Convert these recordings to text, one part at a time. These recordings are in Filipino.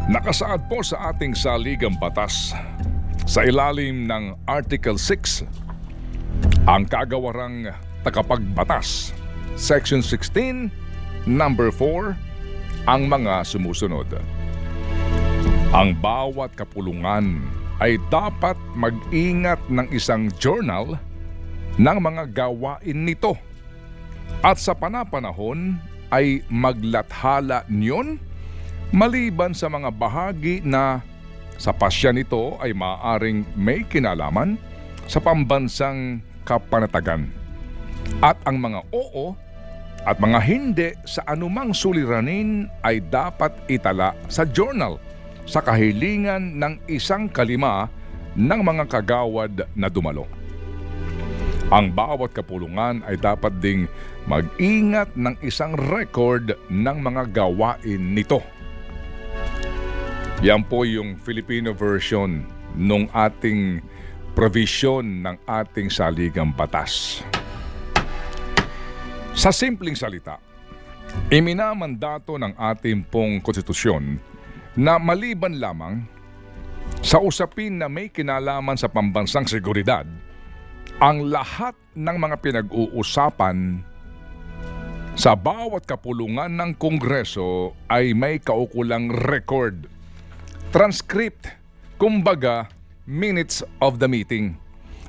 Nakasaad po sa ating saligang batas sa ilalim ng Article 6 ang kagawarang tagapagbatas, Section 16, Number 4, ang mga sumusunod. Ang bawat kapulungan ay dapat mag-ingat ng isang journal ng mga gawain nito at sa panapanahon ay maglathala niyon maliban sa mga bahagi na sa pasya nito ay maaaring may kinalaman sa pambansang kapanatagan. At ang mga oo at mga hindi sa anumang suliranin ay dapat itala sa journal sa kahilingan ng 1/5 ng mga kagawad na dumalo. Ang bawat kapulungan ay dapat ding mag-ingat ng isang record ng mga gawain nito. Yan po yung Filipino version nung ating provision ng ating saligang batas. Sa simpleng salita, iminamandato ng ating pong konstitusyon na maliban lamang sa usapin na may kinalaman sa pambansang seguridad, ang lahat ng mga pinag-uusapan sa bawat kapulungan ng Kongreso ay may kaukulang record, transcript, kumbaga minutes of the meeting.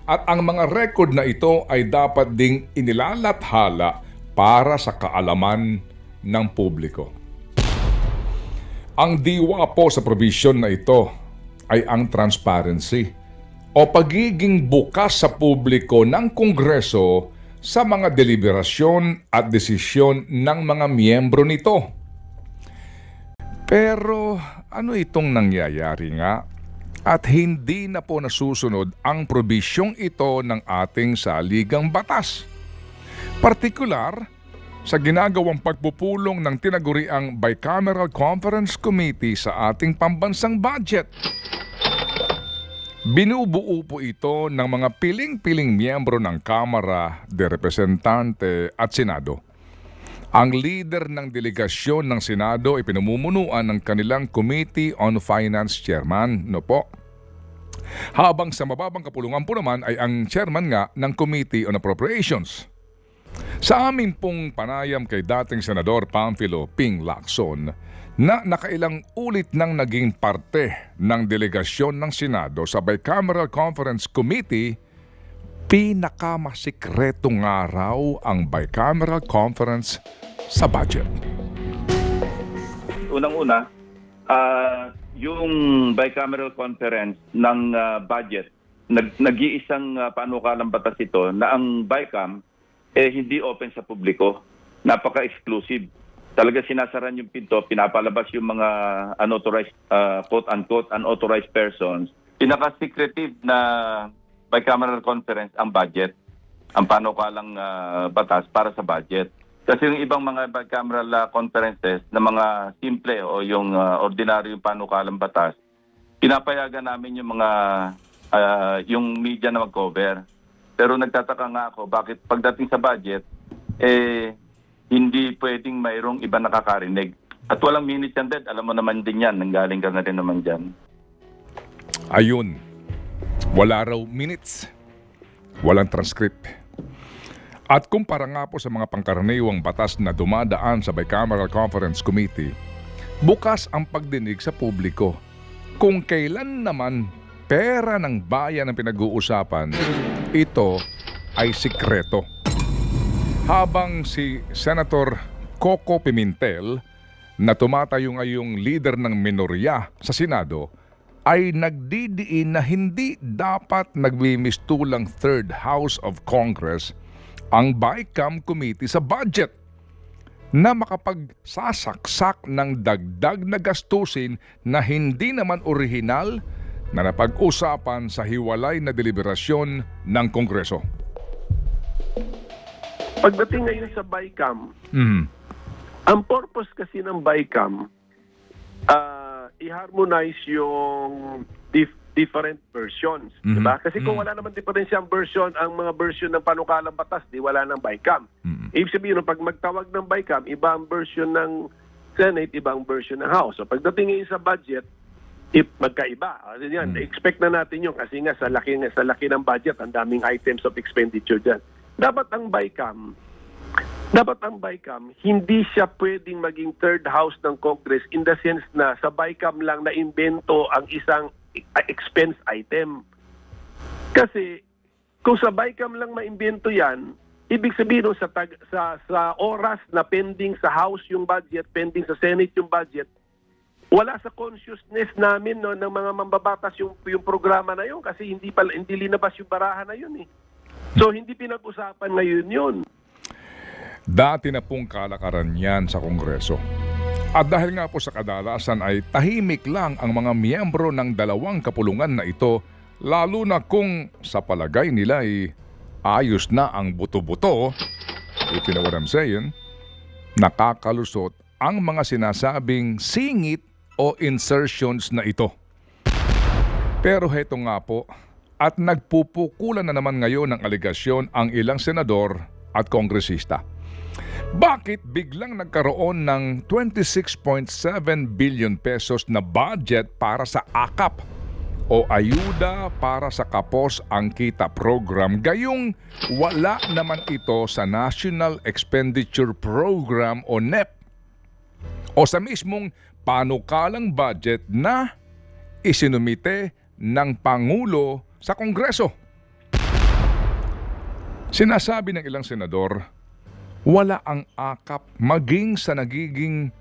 At ang mga record na ito ay dapat ding inilalathala para sa kaalaman ng publiko. Ang diwa po sa provision na ito ay ang transparency o pagiging bukas sa publiko ng Kongreso sa mga deliberasyon at desisyon ng mga miyembro nito. Pero ano itong nangyayari nga at hindi na po nasusunod ang probisyong ito ng ating saligang batas? Partikular sa ginagawang pagpupulong ng tinaguriang Bicameral Conference Committee sa ating pambansang budget. Binubuo po ito ng mga piling-piling miyembro ng Kamara de Representante at Senado. Ang leader ng delegasyon ng Senado ay pinamumunuan ng kanilang Committee on Finance Chairman, habang sa mababang kapulungan po naman ay ang chairman nga ng Committee on Appropriations. Sa amin pong panayam kay dating Senador Pamphilo Ping Lacson na nakailang ulit nang naging parte ng delegasyon ng Senado sa Bicameral Conference Committee, pinakamasikretong nga raw ang Bicameral Conference sa budget. Unang-una, yung bicameral conference ng budget, nag-iisang panukalang batas ito na ang BICAM hindi open sa publiko. Napaka-exclusive. Talaga sinasaran yung pinto, pinapalabas yung mga unauthorized, quote-unquote, unauthorized persons. Pinaka-secretive na bicameral conference ang budget, ang panukalang batas para sa budget. Kasi yung ibang mga bicameral conferences na mga simple o yung ordinaryo panukalang batas, pinapayagan namin yung mga yung media na mag-cover. Pero nagtataka nga ako bakit pagdating sa budget hindi pwedeng mayroong iba nakakarinig. At walang minutes yan din, alam mo naman din yan, nanggaling ka na rin naman dyan. Ayun, wala raw minutes, walang transcript. At kumpara nga po sa mga pangkaraniwang batas na dumadaan sa Bicameral Conference Committee, bukas ang pagdinig sa publiko. Kung kailan naman pera ng bayan ang pinag-uusapan, ito ay sikreto. Habang si Senator Coco Pimentel, na tumatayo ngayong leader ng minorya sa Senado, ay nagdidiin na hindi dapat nagmimistulang Third House of Congress ang BICAM Committee sa budget na makapagsasaksak ng dagdag na gastusin na hindi naman orihinal na napag-usapan sa hiwalay na deliberasyon ng Kongreso. Pagdating ngayon sa BICAM, ang purpose kasi ng BICAM, i-harmonize yung different versions. Diba? Kasi kung wala naman diferensyang version, ang mga version ng panukalang batas, di wala ng BICAM. Ibig sabihin, pag magtawag ng BICAM, iba ang version ng Senate, ibang version ng House. So pagdating ngayon sa budget, magkaiba. Ano yan, expect na natin yun kasi nga sa laki ng budget, ang daming items of expenditure dyan. Dapat ang BICAM, hindi siya pwedeng maging third house ng Congress in the sense na sa BICAM lang na invento ang isang expense item. Kasi kung sa BICAM lang maimbento yan, ibig sabihin sa oras na pending sa House yung budget, pending sa Senate yung budget, wala sa consciousness namin no, ng mga mambabatas yung programa na yun kasi hindi linabas yung barahan na yun eh. So hindi pinag-usapan ngayon yun. Dati na pong kalakaran yan sa Kongreso. At dahil nga po sa kadalasan ay tahimik lang ang mga miyembro ng dalawang kapulungan na ito, lalo na kung sa palagay nila ay ayos na ang buto-buto, if you know what I'm saying, nakakalusot ang mga sinasabing singit o insertions na ito. Pero heto nga po, at nagpupukulan na naman ngayon ng aligasyon ang ilang senador at kongresista. Bakit biglang nagkaroon ng 26.7 billion pesos na budget para sa AKAP o Ayuda para sa Kapos ang Kita program, gayong wala naman ito sa National Expenditure Program o NEP o sa mismong panukalang budget na isinumite ng Pangulo sa Kongreso. Sinasabi ng ilang senador, wala ang AKAP maging sa naging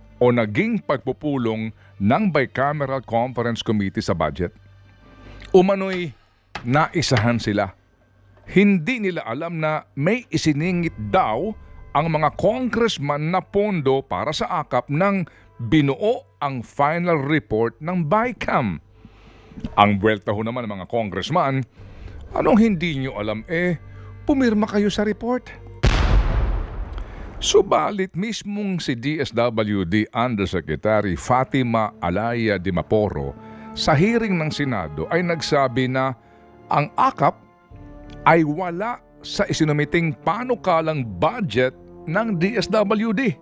pagpupulong ng Bicameral Conference Committee sa budget. Umano'y naisahan sila. Hindi nila alam na may isiningit daw ang mga congressman na pondo para sa AKAP nang binuo ang final report ng BICAM. Ang buwelta ho naman ng mga congressman, anong hindi nyo alam pumirma kayo sa report. Subalit mismong si DSWD Undersecretary Fatima Alaya Dimaporo sa hearing ng Senado ay nagsabi na ang AKAP ay wala sa isinumiting panukalang budget ng DSWD.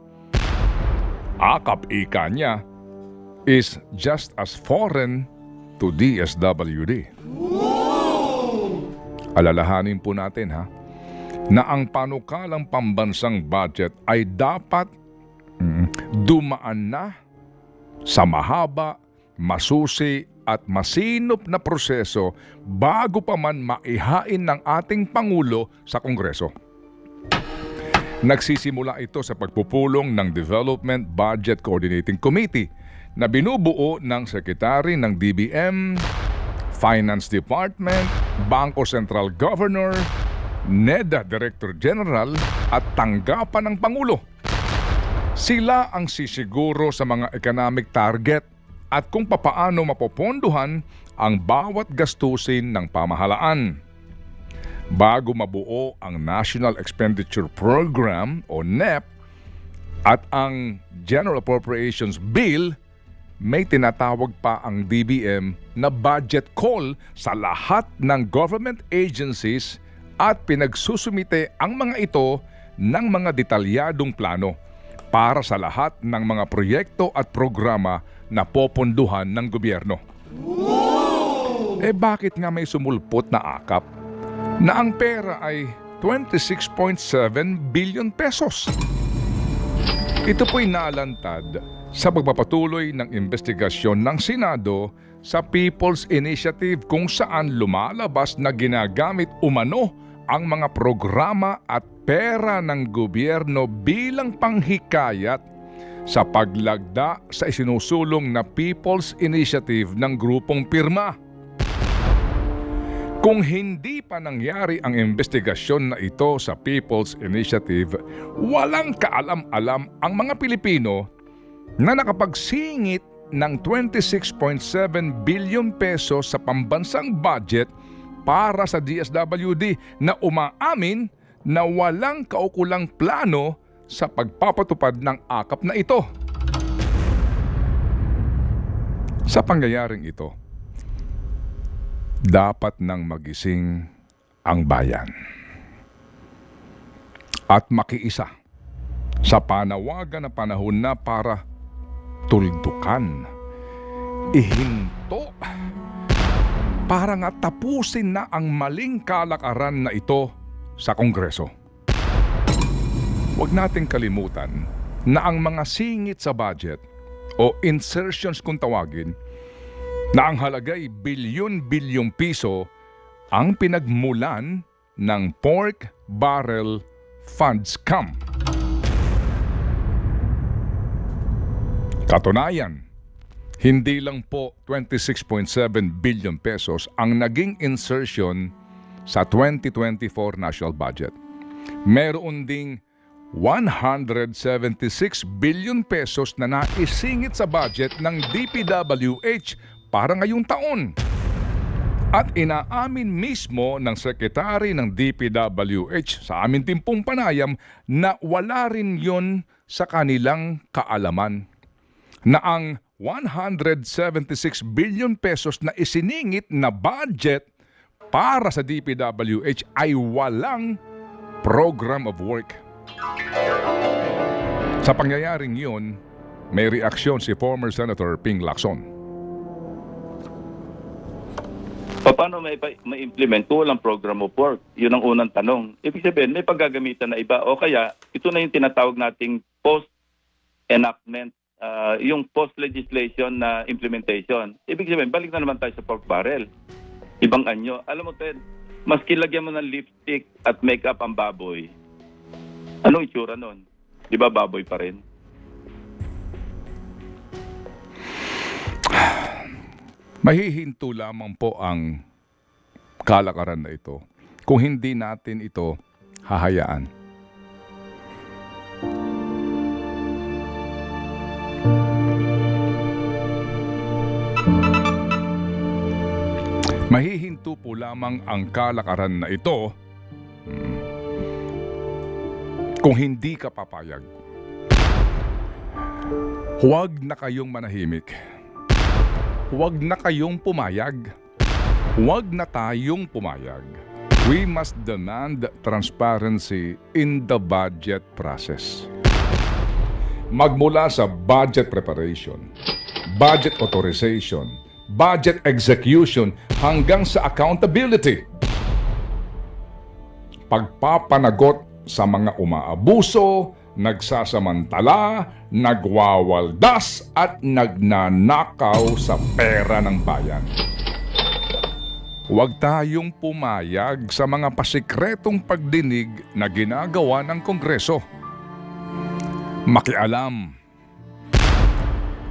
AKAP ika niya is just as foreign to DSWD. Alalahanin po natin na ang panukalang pambansang budget ay dapat dumaan na sa mahaba, masusi at masinop na proseso bago pa man maihain ng ating Pangulo sa Kongreso. Nagsisimula ito sa pagpupulong ng Development Budget Coordinating Committee na binubuo ng Secretary ng DBM, Finance Department, Bangko Sentral Governor, NEDA Director General at tanggapan ng Pangulo. Sila ang sisiguro sa mga economic target at kung papaano mapopondohan ang bawat gastusin ng pamahalaan. Bago mabuo ang National Expenditure Program o NEP at ang General Appropriations Bill, may tinatawag pa ang DBM na budget call sa lahat ng government agencies at pinagsusumite ang mga ito ng mga detalyadong plano para sa lahat ng mga proyekto at programa na poponduhan ng gobyerno. Bakit nga may sumulpot na AKAP na ang pera ay 26.7 billion pesos? Ito po'y naalantad sa pagpapatuloy ng investigasyon ng Senado sa People's Initiative kung saan lumalabas na ginagamit umano ang mga programa at pera ng gobyerno bilang panghikayat sa paglagda sa isinusulong na People's Initiative ng grupong pirma. Kung hindi pa nangyari ang investigasyon na ito sa People's Initiative, walang kaalam-alam ang mga Pilipino na nakapagsingit ng 26.7 billion pesos sa pambansang budget para sa DSWD na umaamin na walang kaukulang plano sa pagpapatupad ng AKAP na ito. Sa pangyayaring ito, dapat nang magising ang bayan at makiisa sa panawagan na panahon na para tuldukan, ihinto, para nga tapusin na ang maling kalakaran na ito sa Kongreso. Huwag nating kalimutan na ang mga singit sa budget o insertions kung tawagin na ang halagay bilyon-bilyong piso ang pinagmulan ng Pork Barrel Fund Scam. Katunayan, hindi lang po 26.7 billion pesos ang naging insertion sa 2024 national budget. Meron ding 176 billion pesos na naisingit sa budget ng DPWH para ngayong taon. At inaamin mismo ng sekretary ng DPWH sa amin timpong panayam na wala rin yon sa kanilang kaalaman. Na ang 176 billion pesos na isiningit na budget para sa DPWH ay walang program of work. Sa pangyayaring yun, may reaksyon si former Senator Ping Lacson. Paano ma-implement kung walang program of work? Yun ang unang tanong. Ibig sabihin, may paggagamitan na iba o kaya ito na yung tinatawag nating post-enactment, yung post-legislation na implementation. Ibig sabihin, balik na naman tayo sa pork barrel. Ibang anyo. Alam mo, Ted, maski lagyan mo ng lipstick at makeup ang baboy, anong itsura nun? Di ba baboy pa rin? Mahihinto lamang po ang kalakaran na ito kung hindi natin ito hahayaan. Mahihinto po lamang ang kalakaran na ito kung hindi ka papayag. Huwag na kayong manahimik. Huwag na kayong pumayag. Huwag na tayong pumayag. We must demand transparency in the budget process. Magmula sa budget preparation, budget authorization, budget execution, hanggang sa accountability. Pagpapanagot sa mga umaabuso, nagsasamantala, nagwawaldas at nagnanakaw sa pera ng bayan. Huwag tayong pumayag sa mga pasikretong pagdinig na ginagawa ng Kongreso. Makialam.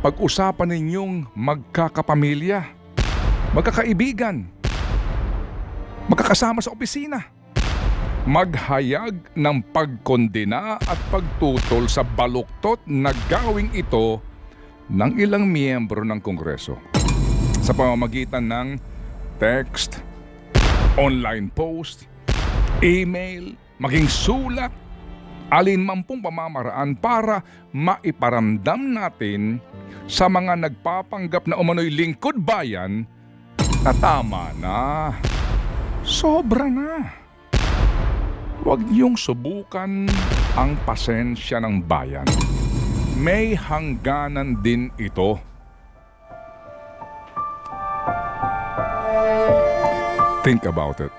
Pag-usapan ninyong magkakapamilya, magkakaibigan, magkakasama sa opisina. Maghayag ng pagkondena at pagtutol sa baluktot na gawing ito ng ilang miyembro ng Kongreso sa pamamagitan ng text, online post, email, maging sulat, alinmampong pamamaraan para maiparamdam natin sa mga nagpapanggap na umano'y lingkod bayan na tama na, sobra na. Huwag niyong subukan ang pasensya ng bayan. May hangganan din ito. Think about it.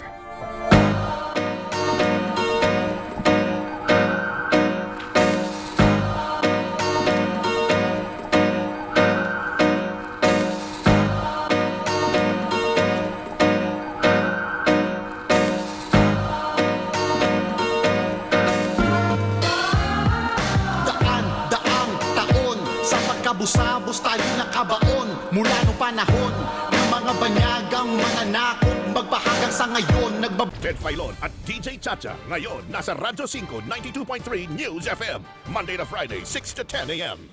Kabusabos tayo nakabaon mula nung panahon ng mga banyagang mga nakot magbahagang sa ngayon Ted Filon at DJ Chacha ngayon nasa Radyo 5 92.3 News FM Monday to Friday 6 to 10 a.m.